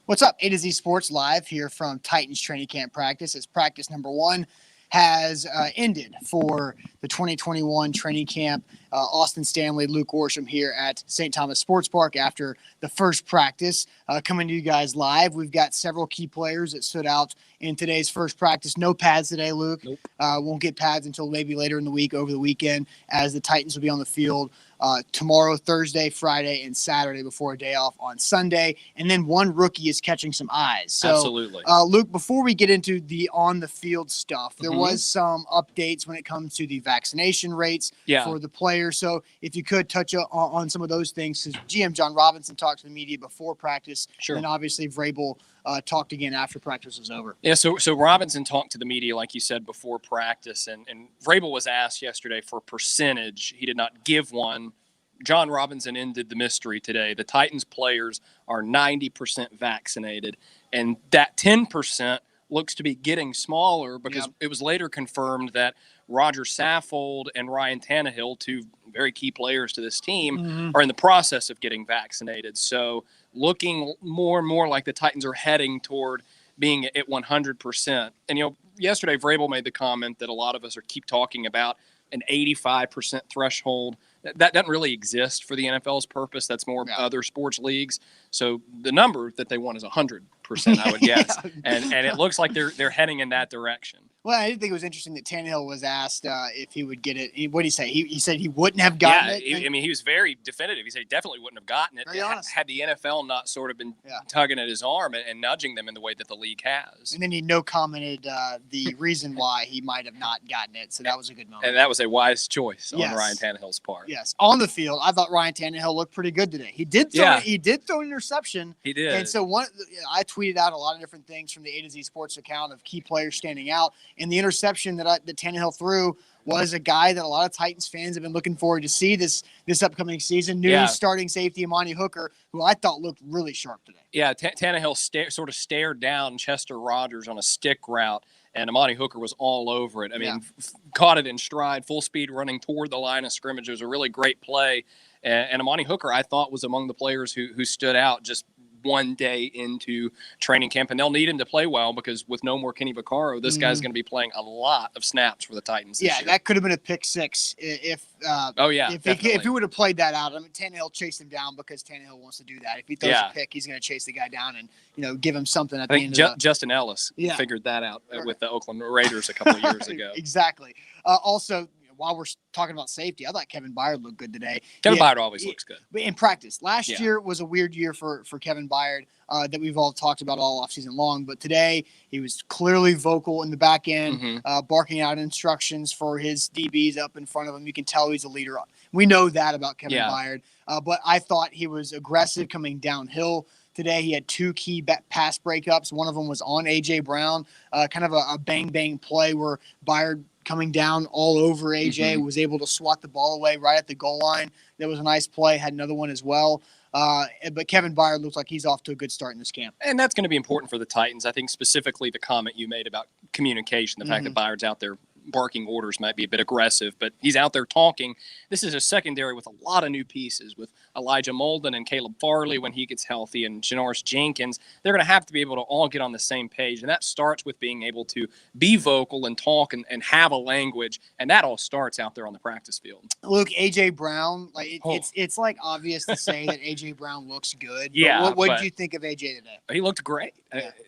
What's up? A to Z Sports Live here from Titans training camp practice. As practice number one has ended for the 2021 training camp. Austin Stanley, Luke Worsham here at St. Thomas Sports Park after the first practice. Coming to you guys live. We've got several key players that stood out in today's first practice. No pads today, Luke. Nope. Won't get pads until maybe later in the week, over the weekend, as the Titans will be on the field tomorrow, Thursday, Friday, and Saturday before a day off on Sunday. And then one rookie is catching some eyes. So, absolutely. Luke, before we get into the on-the-field stuff, there was some updates when it comes to the vaccination rates for the players. So if you could touch on some of those things, because GM John Robinson talked to the media before practice, and obviously Vrabel talked again after practice was over. Yeah, so Robinson talked to the media, like you said, before practice, and Vrabel was asked yesterday for a percentage. He did not give one. John Robinson ended the mystery today. The Titans players are 90% vaccinated, and that 10% looks to be getting smaller because it was later confirmed that Roger Saffold and Ryan Tannehill, two very key players to this team, are in the process of getting vaccinated. So looking more and more like the Titans are heading toward being at 100%. And, yesterday Vrabel made the comment that a lot of us keep talking about an 85% threshold. That doesn't really exist for the NFL's purpose. That's more other sports leagues. So the number that they want is 100%, I would guess. And it looks like they're heading in that direction. Well, I did think it was interesting that Tannehill was asked if he would get it. What did he say? He said he wouldn't have gotten it. He was very definitive. He said he definitely wouldn't have gotten it. Very honest. Had the NFL not sort of been tugging at his arm and nudging them in the way that the league has. And then he commented the reason why he might have not gotten it. So that was a good moment. And that was a wise choice on Ryan Tannehill's part. Yes. On the field, I thought Ryan Tannehill looked pretty good today. He did throw an interception. He did. And so I tweeted out a lot of different things from the A to Z Sports account of key players standing out. And the interception that Tannehill threw was a guy that a lot of Titans fans have been looking forward to see this upcoming season. New starting safety Amani Hooker, who I thought looked really sharp today. Yeah, Tannehill sort of stared down Chester Rogers on a stick route, and Amani Hooker was all over it. I mean, caught it in stride, full speed running toward the line of scrimmage. It was a really great play. And Amani Hooker, I thought, was among the players who stood out just one day into training camp, and they'll need him to play well because with no more Kenny Vaccaro, this guy's going to be playing a lot of snaps for the Titans this year. That could have been a pick six if he would have played that out. I mean, Tannehill chased him down because Tannehill wants to do that. If he throws a pick, he's going to chase the guy down and give him something at the end of the Justin Ellis figured that out with the Oakland Raiders a couple of years ago. Exactly. Also, while we're talking about safety, I thought Kevin Byard looked good today. Kevin Byard always looks good. In practice. Last year was a weird year for Kevin Byard that we've all talked about all offseason long. But today he was clearly vocal in the back end, barking out instructions for his DBs up in front of him. You can tell he's a leader. We know that about Kevin Byard. But I thought he was aggressive coming downhill. Today, he had two key pass breakups. One of them was on A.J. Brown, kind of a bang-bang play where Byard coming down all over A.J. was able to swat the ball away right at the goal line. That was a nice play. Had another one as well. But Kevin Byard looks like he's off to a good start in this camp. And that's going to be important for the Titans. I think specifically the comment you made about communication, the fact that Byard's out there barking orders might be a bit aggressive, but he's out there talking. This is a secondary with a lot of new pieces with Elijah Molden and Caleb Farley when he gets healthy and Janoris Jenkins. They're going to have to be able to all get on the same page, and that starts with being able to be vocal and talk and have a language, and that all starts out there on the practice field. Look, A.J. Brown, it's like obvious to say that A.J. Brown looks good. Yeah. What did you think of A.J. today? He looked great.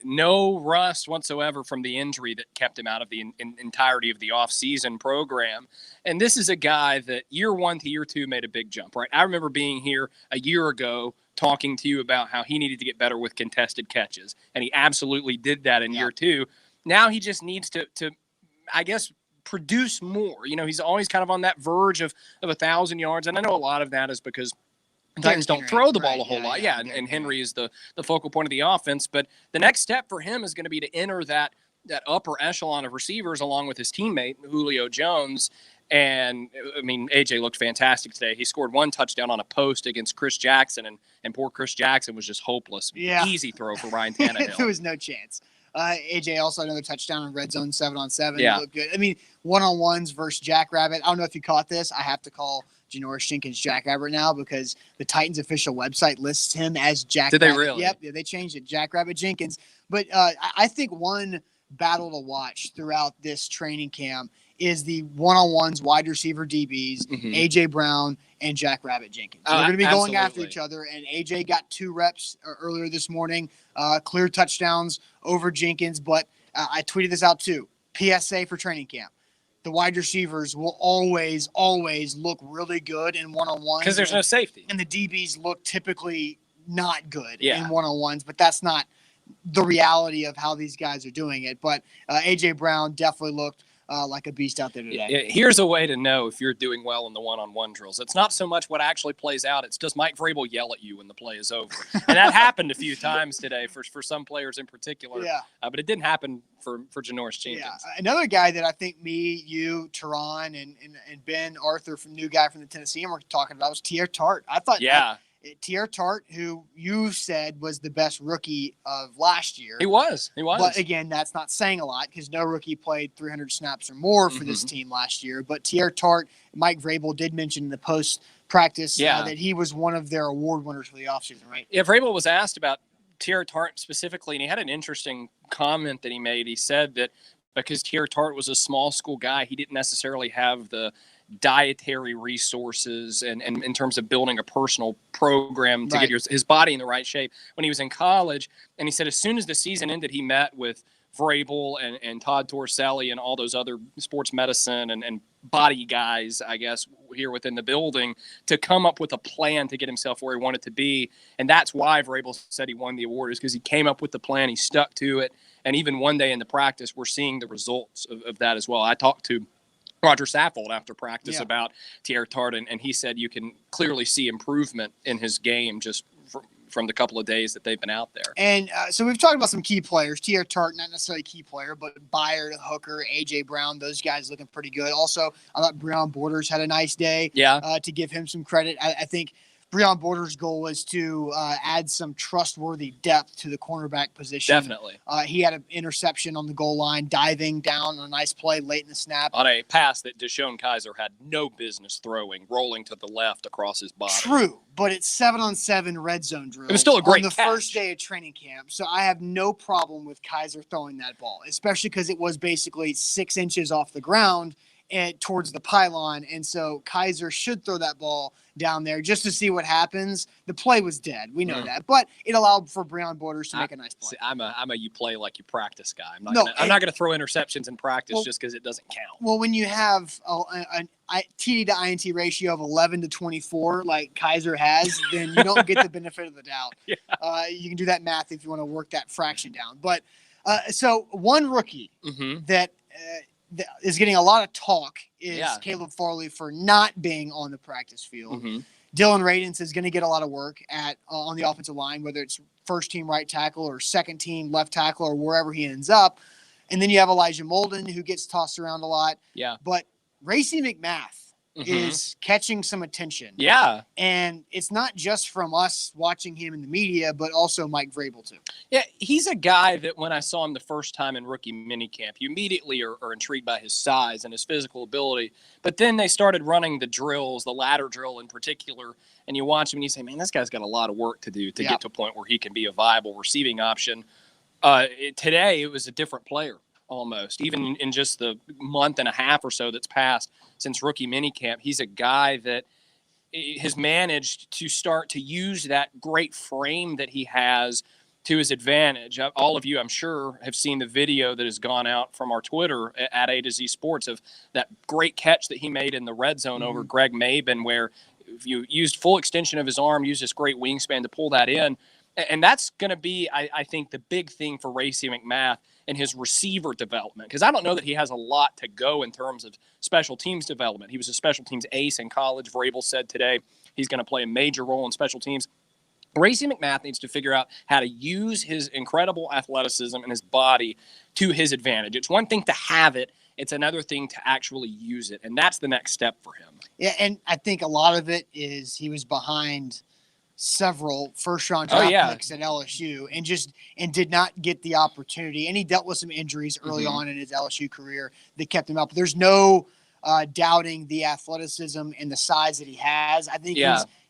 No rust whatsoever from the injury that kept him out of the entirety of the off-season program. And this is a guy that year one to year two made a big jump, right? I remember being here a year ago talking to you about how he needed to get better with contested catches, and he absolutely did that in year two. Now he just needs to I guess, produce more. He's always kind of on that verge of 1,000 yards, and I know a lot of that is because Titans don't throw the ball a whole lot. And Henry is the focal point of the offense. But the next step for him is going to be to enter that upper echelon of receivers along with his teammate, Julio Jones. And, I mean, A.J. looked fantastic today. He scored one touchdown on a post against Chris Jackson, and poor Chris Jackson was just hopeless. Easy throw for Ryan Tannehill. There was no chance. A.J. also another touchdown in red zone 7-on-7. Yeah. Looked good. I mean, one-on-ones versus Jackrabbit. I don't know if you caught this. I have to call Janoris Jenkins Jackrabbit now because the Titans official website lists him as Jackrabbit. Did they really? Yep, yeah, they changed it, Jackrabbit Jenkins. But I think one battle to watch throughout this training camp is the one-on-ones wide receiver DBs, A.J. Brown and Jackrabbit Jenkins. They're going to be going after each other, and A.J. got 2 reps earlier this morning, clear touchdowns over Jenkins, but I tweeted this out too. PSA for training camp. The wide receivers will always look really good in one-on-ones. Because there's no safety. And the DBs look typically not good in one-on-ones, but that's not the reality of how these guys are doing it. But A.J. Brown definitely looked like a beast out there today. Here's a way to know if you're doing well in the one-on-one drills. It's not so much what actually plays out. It's does Mike Vrabel yell at you when the play is over. And that happened a few times today for some players in particular. Yeah. But it didn't happen for Janoris Jenkins. Yeah. Another guy that I think me, you, Teron, and Ben Arthur, from new guy from the Tennessee, were talking about was Tier Tart. I thought Tier Tart, who you said was the best rookie of last year. He was. But again, that's not saying a lot because no rookie played 300 snaps or more for this team last year. But Tier Tart, Mike Vrabel did mention in the post-practice that he was one of their award winners for the offseason, right? Yeah, Vrabel was asked about Tier Tart specifically, and he had an interesting comment that he made. He said that because Tier Tart was a small school guy, he didn't necessarily have the dietary resources and in terms of building a personal program to get his body in the right shape when he was in college. And he said as soon as the season ended, he met with Vrabel and Todd Torselli and all those other sports medicine and body guys, I guess, here within the building to come up with a plan to get himself where he wanted to be. And that's why Vrabel said he won the award, is because he came up with the plan, he stuck to it. And even one day in the practice, we're seeing the results of that as well. I talked to Roger Saffold after practice about Tier Tart, and he said you can clearly see improvement in his game just from the couple of days that they've been out there. And so we've talked about some key players. Tier Tart, not necessarily a key player, but Byard, Hooker, A.J. Brown, those guys looking pretty good. Also, I thought Breon Borders had a nice day to give him some credit. I think Breon Borders' goal was to add some trustworthy depth to the cornerback position. Definitely. He had an interception on the goal line, diving down on a nice play late in the snap. On a pass that Deshaun Kaiser had no business throwing, rolling to the left across his body. True, but it's 7-on-7 red zone drill. It was still a great on the first day of training camp, so I have no problem with Kaiser throwing that ball, especially because it was basically 6 inches off the ground and towards the pylon, and so Kaiser should throw that ball down there just to see what happens. The play was dead. We know that. But it allowed for Breon Borders to make a nice play. See, I'm a you play like you practice guy. I'm not going to throw interceptions in practice just because it doesn't count. Well, when you have an TD to INT ratio of 11 to 24 like Kaiser has, then you don't get the benefit of the doubt. You can do that math if you want to work that fraction down. But so one rookie that is getting a lot of talk is Caleb Farley for not being on the practice field. Dylan Radins is going to get a lot of work on the offensive line, whether it's first team right tackle or second team left tackle or wherever he ends up. And then you have Elijah Molden, who gets tossed around a lot. But Racy McMath is catching some attention. And it's not just from us watching him in the media, but also Mike Vrabel too. Yeah, he's a guy that when I saw him the first time in rookie minicamp, you immediately are intrigued by his size and his physical ability. But then they started running the drills, the ladder drill in particular, and you watch him and you say, man, this guy's got a lot of work to do to get to a point where he can be a viable receiving option. Today, it was a different player. Almost, even in just the month and a half or so that's passed since rookie minicamp, he's a guy that has managed to start to use that great frame that he has to his advantage. All of you, I'm sure, have seen the video that has gone out from our Twitter at A to Z Sports of that great catch that he made in the red zone over Greg Maben, where you used full extension of his arm, used this great wingspan to pull that in. And that's going to be, I think, the big thing for Racy McMath and his receiver development, because I don't know that he has a lot to go in terms of special teams development. He was a special teams ace in college. Vrabel said today he's going to play a major role in special teams. Racy McMath needs to figure out how to use his incredible athleticism and his body to his advantage. It's one thing to have it. It's another thing to actually use it, and that's the next step for him. Yeah, and I think a lot of it is he was behind several first-round draft picks at LSU and did not get the opportunity. And he dealt with some injuries early on in his LSU career that kept him up. There's no doubting the athleticism and the size that he has. I think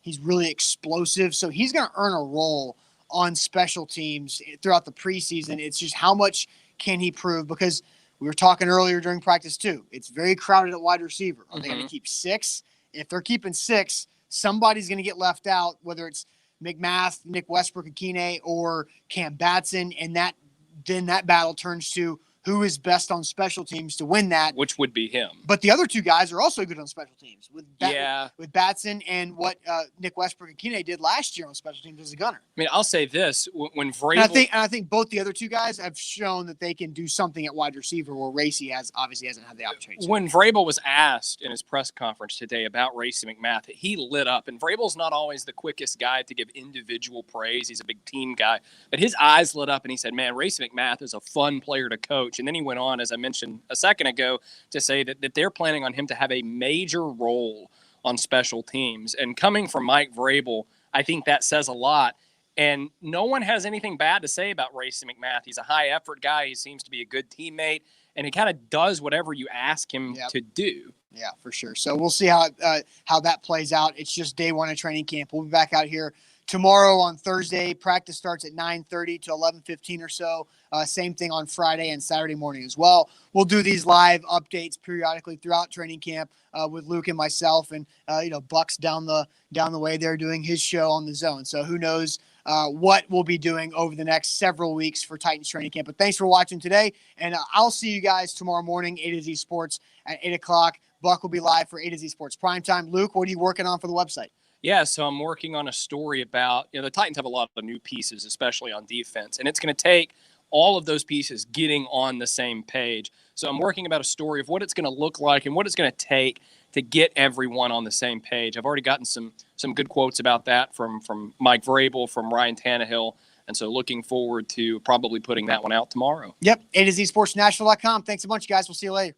he's really explosive. So he's going to earn a role on special teams throughout the preseason. It's just how much can he prove? Because we were talking earlier during practice too. It's very crowded at wide receiver. Are they going to keep 6? If they're keeping 6, somebody's going to get left out, whether it's McMath, Nick Westbrook-Akine, or Cam Batson, and then that battle turns to who is best on special teams to win that. Which would be him. But the other 2 guys are also good on special teams with Batson and what Nick Westbrook-Akine did last year on special teams as a gunner. I mean, I'll say this: when Vrabel, and I think both the other 2 guys have shown that they can do something at wide receiver, where Racy obviously hasn't had the opportunity. When Vrabel was asked in his press conference today about Racy McMath, he lit up. And Vrabel's not always the quickest guy to give individual praise. He's a big team guy, but his eyes lit up, and he said, "Man, Racy McMath is a fun player to coach." And then he went on, as I mentioned a second ago, to say that they're planning on him to have a major role on special teams. And coming from Mike Vrabel, I think that says a lot. And no one has anything bad to say about Racy McMath. He's a high-effort guy. He seems to be a good teammate, and he kind of does whatever you ask him to do. Yeah, for sure. So we'll see how that plays out. It's just day 1 of training camp. We'll be back out here tomorrow on Thursday. Practice starts at 9:30 to 11:15 or so. Same thing on Friday and Saturday morning as well. We'll do these live updates periodically throughout training camp with Luke and myself, and Buck's down the way there doing his show on the Zone. So who knows what we'll be doing over the next several weeks for Titans training camp. But thanks for watching today, and I'll see you guys tomorrow morning, A to Z Sports at 8 o'clock. Buck will be live for A to Z Sports Primetime. Luke, what are you working on for the website? Yeah, so I'm working on a story about, the Titans have a lot of new pieces, especially on defense, and it's going to take all of those pieces getting on the same page. So I'm working about a story of what it's going to look like and what it's going to take to get everyone on the same page. I've already gotten some good quotes about that from Mike Vrabel, from Ryan Tannehill, and so looking forward to probably putting that one out tomorrow. Yep, A to Z Sports Nashville.com. Thanks a bunch, guys. We'll see you later.